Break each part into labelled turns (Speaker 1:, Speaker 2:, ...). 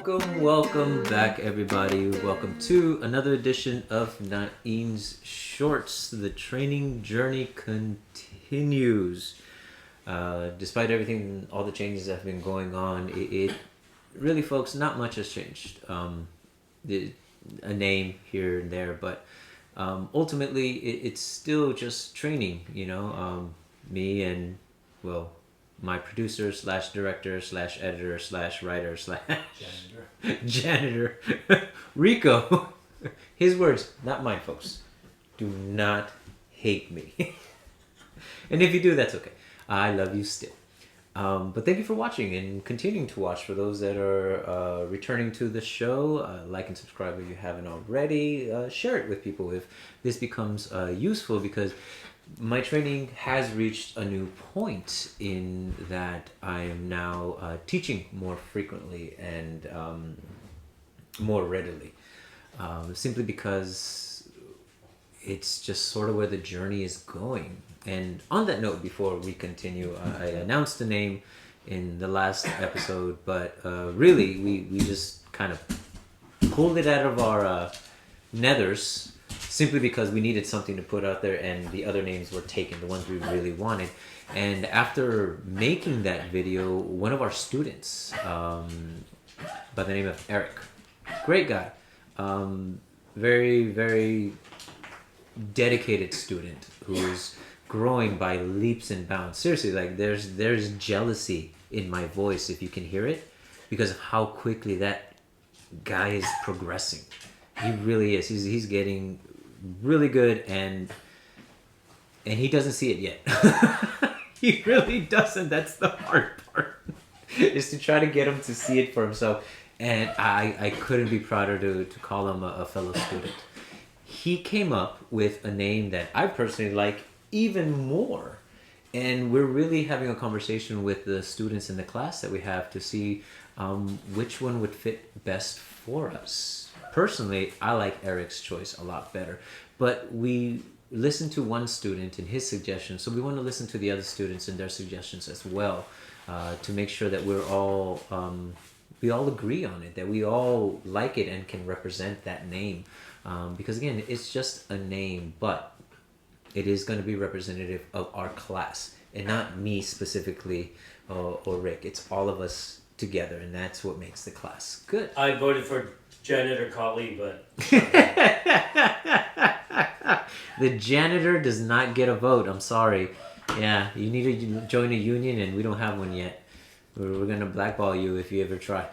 Speaker 1: Welcome back, everybody. Welcome to another edition of Nain's Shorts. The training journey continues. Despite everything, all the changes that have been going on, it really, folks, not much has changed. A name here and there, but ultimately, it's still just training. Me and my producer / director / editor / writer / janitor Rico. His words, not mine, folks. Do not hate me. And if you do, that's okay. I love you still. But thank you for watching and continuing to watch. For those that are returning to the show, like and subscribe if you haven't already. Share it with people if this becomes useful, because my training has reached a new point in that I am now teaching more frequently and more readily, simply because it's just sort of where the journey is going. And on that note, before we continue, I announced the name in the last episode, but really we just kind of pulled it out of our nethers, simply because we needed something to put out there and the other names were taken, the ones we really wanted. And after making that video, one of our students, by the name of Eric, great guy, very, very dedicated student who's growing by leaps and bounds. Seriously, like there's jealousy in my voice if you can hear it, because of how quickly that guy is progressing. He really is. He's getting really good, and he doesn't see it yet. He really doesn't. That's the hard part, is to try to get him to see it for himself. And I couldn't be prouder to call him a fellow student. He came up with a name that I personally like even more, and we're really having a conversation with the students in the class that we have to see which one would fit best for us. Personally, I like Eric's choice a lot better, but we listened to one student and his suggestions, so we want to listen to the other students and their suggestions as well, to make sure that we all agree on it, that we all like it and can represent that name, because again, it's just a name, but it is going to be representative of our class and not me specifically or Rick. It's all of us together, and that's what makes the class good.
Speaker 2: I voted for Janitor Colley, but
Speaker 1: the janitor does not get a vote. I'm sorry. Yeah, you need to join a union, and we don't have one yet. We're gonna blackball you if you ever try.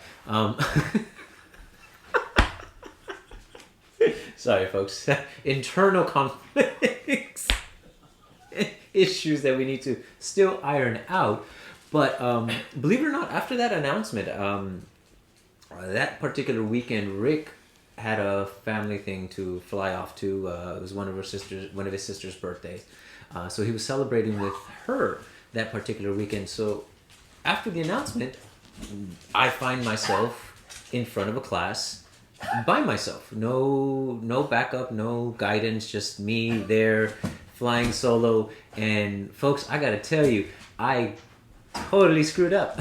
Speaker 1: Sorry, folks. Internal conflicts, issues that we need to still iron out. But believe it or not, after that announcement, that particular weekend, Rick had a family thing to fly off to. It was one of his sister's birthdays. So he was celebrating with her that particular weekend. So after the announcement, I find myself in front of a class by myself. No backup, no guidance, just me there flying solo. And folks, I gotta tell you, I totally screwed up.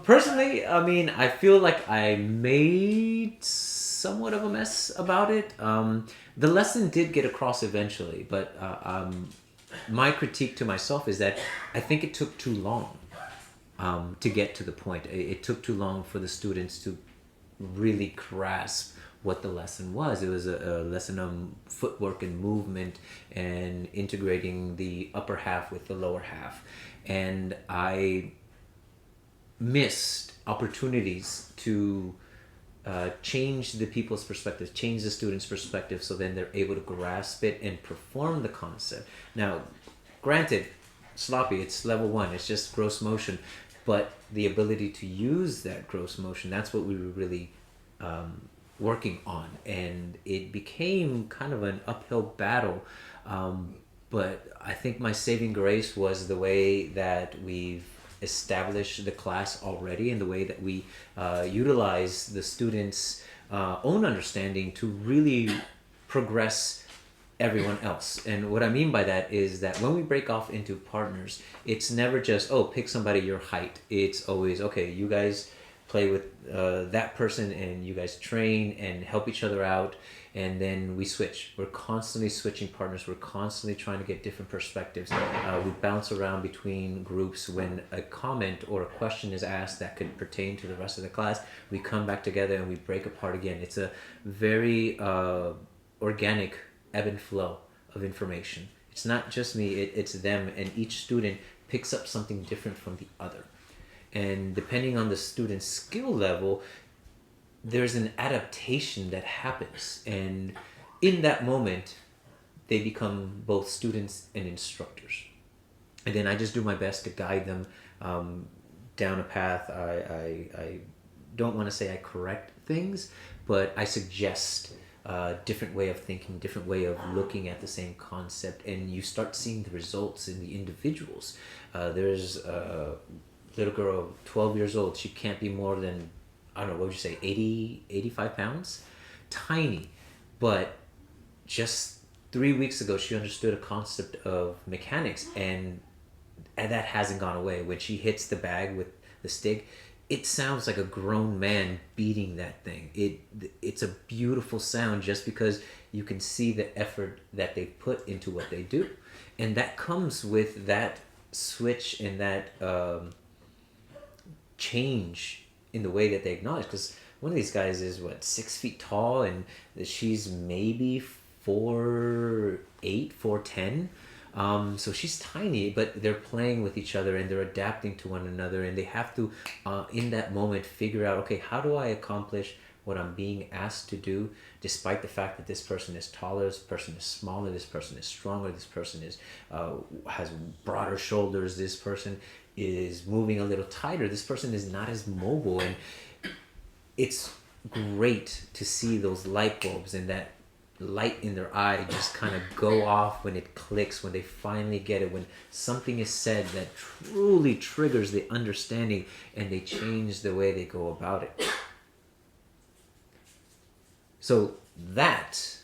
Speaker 1: Personally, I mean, I feel like I made somewhat of a mess about it. The lesson did get across eventually, but my critique to myself is that I think it took too long to get to the point. It took too long for the students to really grasp what the lesson was. It was a lesson on footwork and movement and integrating the upper half with the lower half. And I missed opportunities to change the people's perspective, change the students' perspective, so then they're able to grasp it and perform the concept. Now, granted, sloppy, it's level 1, it's just gross motion, but the ability to use that gross motion, that's what we were really working on. And it became kind of an uphill battle, but I think my saving grace was the way that we've established the class already, and the way that we utilize the students' own understanding to really progress everyone else. And what I mean by that is that when we break off into partners, it's never just, oh, pick somebody your height. It's always, okay, you guys play with that person and you guys train and help each other out, and then we switch. We're constantly switching partners. We're constantly trying to get different perspectives. We bounce around between groups. When a comment or a question is asked that could pertain to the rest of the class, we come back together and we break apart again. It's a very organic ebb and flow of information. It's not just me, it's them, and each student picks up something different from the other. And depending on the student's skill level, there's an adaptation that happens. And in that moment, they become both students and instructors. And then I just do my best to guide them down a path. I don't want to say I correct things, but I suggest different way of thinking, different way of looking at the same concept, and you start seeing the results in the individuals. There's a little girl, 12 years old. She can't be more than, I don't know, what would you say, 80, 85 pounds? Tiny. But just 3 weeks ago, she understood a concept of mechanics, and that hasn't gone away. When she hits the bag with the stick, it sounds like a grown man beating that thing. It's a beautiful sound just because you can see the effort that they put into what they do. And that comes with that switch and that change in the way that they acknowledge. Because one of these guys is, 6 feet tall, and she's maybe 4'8", 4'10". So she's tiny, but they're playing with each other and they're adapting to one another, and they have to, in that moment, figure out, okay, how do I accomplish what I'm being asked to do, despite the fact that this person is taller, this person is smaller, this person is stronger, this person is has broader shoulders, this person is moving a little tighter, this person is not as mobile. And it's great to see those light bulbs and that light in their eye just kind of go off when it clicks, when they finally get it, when something is said that truly triggers the understanding and they change the way they go about it. So that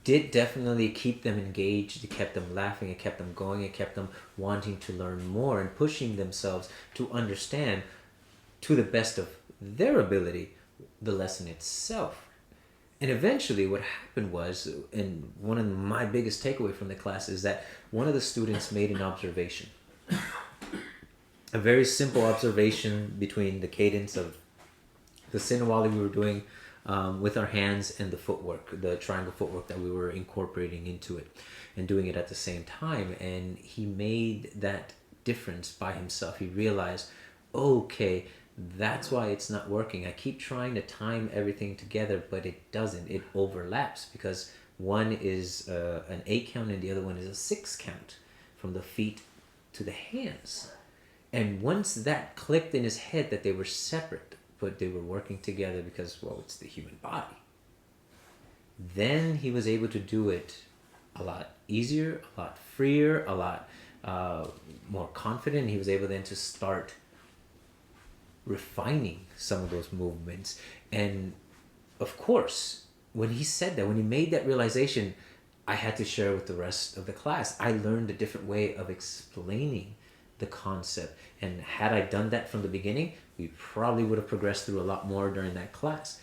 Speaker 1: did definitely keep them engaged. It kept them laughing, it kept them going, it kept them wanting to learn more and pushing themselves to understand, to the best of their ability, the lesson itself. And eventually what happened was, and one of my biggest takeaway from the class is that one of the students made an observation. A very simple observation between the cadence of the Sinawali we were doing with our hands and the footwork, the triangle footwork that we were incorporating into it and doing it at the same time. And he made that difference by himself. He realized, okay, that's why it's not working. I keep trying to time everything together, but it doesn't. It overlaps because one is an 8 count and the other one is a 6 count from the feet to the hands. And once that clicked in his head that they were separate, but they were working together because, well, it's the human body, then he was able to do it a lot easier, a lot freer, a lot more confident. He was able then to start refining some of those movements. And of course, when he said that, when he made that realization, I had to share with the rest of the class. I learned a different way of explaining the concept, and had I done that from the beginning, we probably would have progressed through a lot more during that class.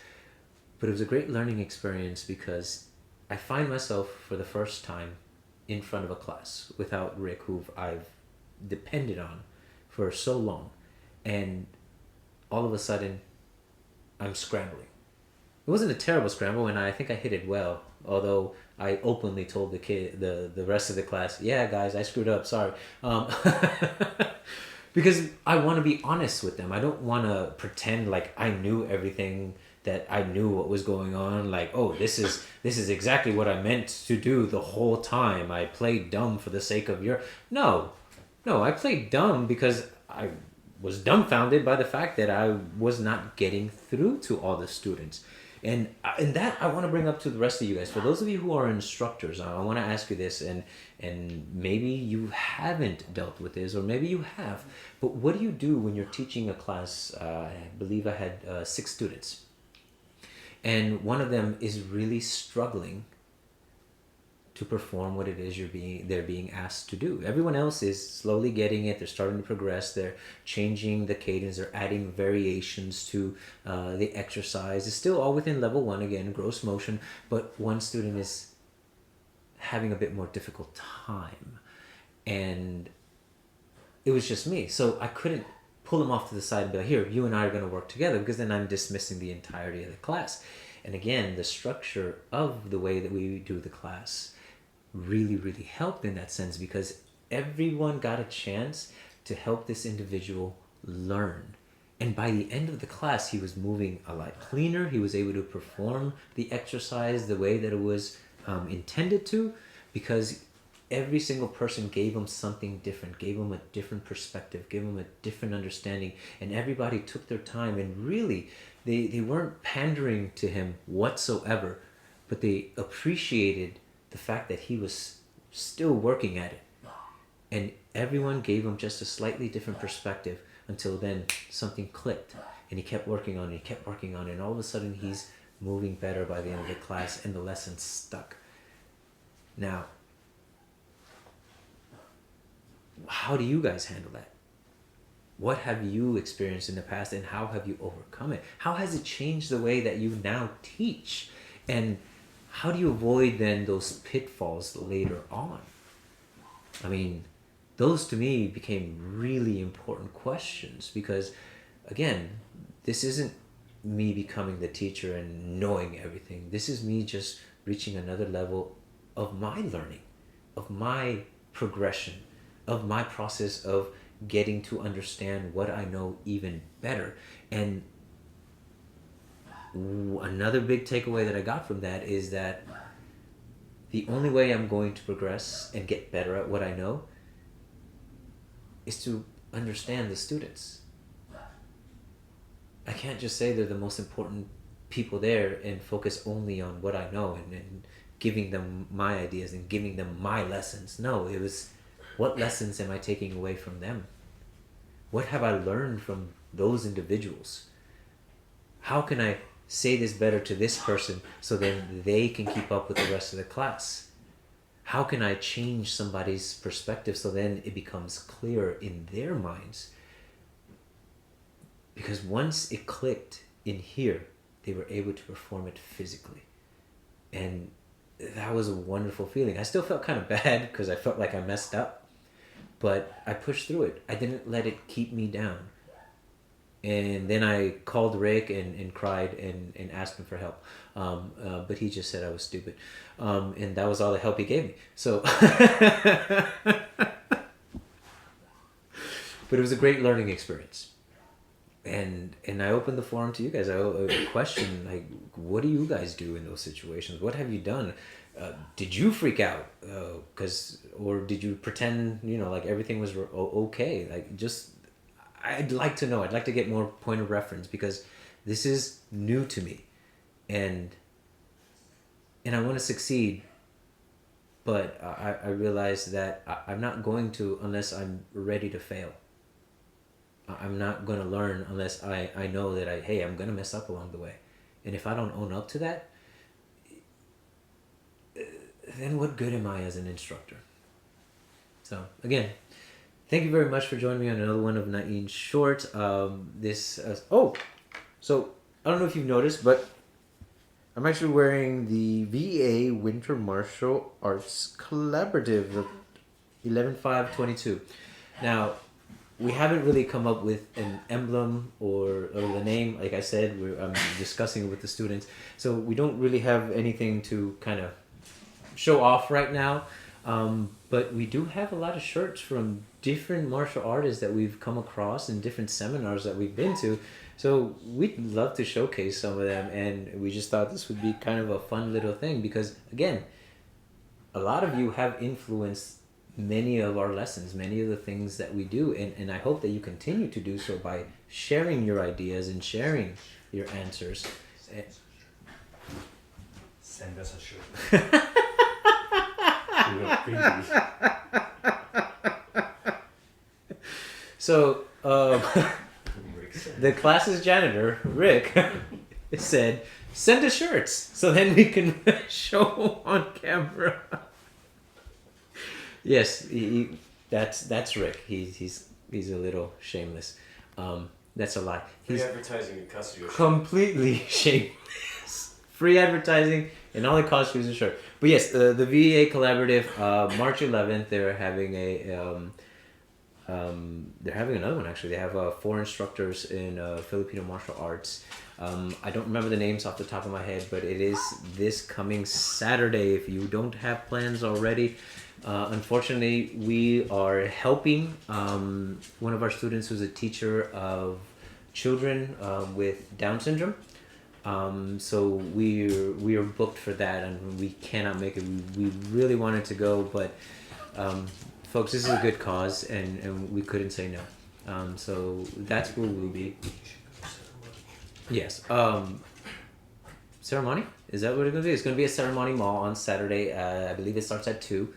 Speaker 1: But it was a great learning experience because I find myself for the first time in front of a class without Rick, who I've depended on for so long, and all of a sudden I'm scrambling. It wasn't a terrible scramble, and I think I hit it well, although I openly told the rest of the class, yeah guys, I screwed up, sorry. Because I want to be honest with them. I don't want to pretend like I knew everything, that I knew what was going on, like, oh, this is exactly what I meant to do the whole time. I played dumb for the sake of No, I played dumb because I was dumbfounded by the fact that I was not getting through to all the students. And that I want to bring up to the rest of you guys. For those of you who are instructors, I want to ask you this, and maybe you haven't dealt with this, or maybe you have, but what do you do when you're teaching a class? I believe I had 6 students, and one of them is really struggling to perform what it is they're being asked to do. Everyone else is slowly getting it. They're starting to progress. They're changing the cadence. They're adding variations to the exercise. It's still all within level 1 again, gross motion, but one student is having a bit more difficult time, and it was just me. So I couldn't pull him off to the side and be like, here, you and I are going to work together, because then I'm dismissing the entirety of the class. And again, the structure of the way that we do the class really helped in that sense, because everyone got a chance to help this individual learn. And by the end of the class, he was moving a lot cleaner. He was able to perform the exercise the way that it was intended to, because every single person gave him something different, gave him a different perspective, gave him a different understanding, and everybody took their time, and really they weren't pandering to him whatsoever, but they appreciated the fact that he was still working at it. And everyone gave him just a slightly different perspective, until then something clicked, and he kept working on it, and all of a sudden he's moving better by the end of the class, and the lesson stuck. Now, how do you guys handle that? What have you experienced in the past, and how have you overcome it? How has it changed the way that you now teach? And how do you avoid then those pitfalls later on? I mean, those to me became really important questions, because again, this isn't me becoming the teacher and knowing everything. This is me just reaching another level of my learning, of my progression, of my process of getting to understand what I know even better. And another big takeaway that I got from that is that the only way I'm going to progress and get better at what I know is to understand the students. I can't just say they're the most important people there and focus only on what I know and giving them my ideas and giving them my lessons. No, it was, what lessons am I taking away from them? What have I learned from those individuals? How can I say this better to this person so then they can keep up with the rest of the class? How can I change somebody's perspective so then it becomes clearer in their minds? Because once it clicked in here, they were able to perform it physically. And that was a wonderful feeling. I still felt kind of bad because I felt like I messed up, but I pushed through it. I didn't let it keep me down. And then I called Rick and cried and asked him for help. But he just said I was stupid. And that was all the help he gave me. So, but it was a great learning experience. And I opened the forum to you guys. I question, like, what do you guys do in those situations? What have you done? Did you freak out? Or did you pretend, like everything was okay? Like, just, I'd like to know. I'd like to get more point of reference, because this is new to me, and I want to succeed, but I realize that I'm not going to unless I'm ready to fail. I'm not going to learn unless I know that I'm going to mess up along the way. And if I don't own up to that, then what good am I as an instructor? So again, thank you very much for joining me on another one of Nain's Short. So I don't know if you've noticed, but I'm actually wearing the VA Winter Martial Arts Collaborative 11/5/22. Now, we haven't really come up with an emblem or the name. Like I said, I'm discussing it with the students. So we don't really have anything to kind of show off right now. But we do have a lot of shirts from different martial artists that we've come across in different seminars that we've been to. So we'd love to showcase some of them. And we just thought this would be kind of a fun little thing, because, again, a lot of you have influenced many of our lessons, many of the things that we do, and I hope that you continue to do so by sharing your ideas and sharing your answers.
Speaker 2: Send us a shirt.
Speaker 1: So, the class's janitor, Rick, said, send us shirts so then we can show on camera. Yes, that's Rick. He's a little shameless. That's a lie.
Speaker 2: Free
Speaker 1: He's
Speaker 2: advertising and custody.
Speaker 1: completely shameless. Free advertising and all it costs you is a shirt. But yes, the VEA Collaborative, March 11th, they're having another one actually. They have 4 instructors in Filipino martial arts. I don't remember the names off the top of my head, but it is this coming Saturday. If you don't have plans already, unfortunately, we are helping one of our students who's a teacher of children with Down syndrome. So we are booked for that, and we cannot make it. We really wanted to go, but folks, this is a good cause, and we couldn't say no. So that's where we'll be. Yes. Ceremony? Is that what it's going to be? It's going to be a ceremony mall on Saturday. I believe it starts at 2.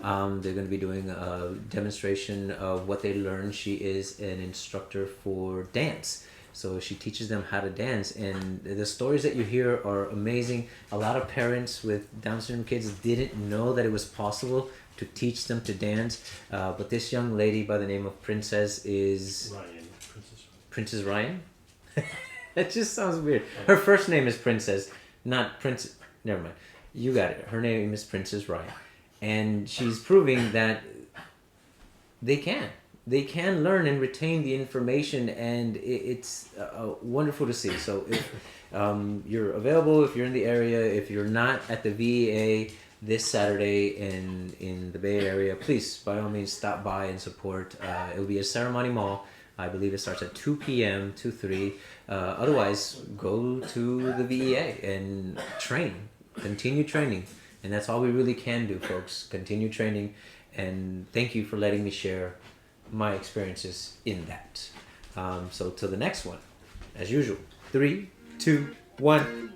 Speaker 1: They're going to be doing a demonstration of what they learned. She is an instructor for dance. So she teaches them how to dance. And the stories that you hear are amazing. A lot of parents with Down syndrome kids didn't know that it was possible to teach them to dance. But this young lady by the name of Princess is... Princess Ryan? That just sounds weird. Her first name is Princess, not Princess. Never mind. You got it. Her name is Princess Ryan. And she's proving that they can. They can learn and retain the information, and it's wonderful to see. So if you're available, if you're in the area, if you're not at the VEA this Saturday in the Bay Area, please, by all means, stop by and support. It'll be a ceremony mall. I believe it starts at 2 p.m. to 3. Otherwise, go to the VEA and train. Continue training. And that's all we really can do, folks. Continue training. And thank you for letting me share my experiences in that. So till the next one, as usual, 3, 2, 1.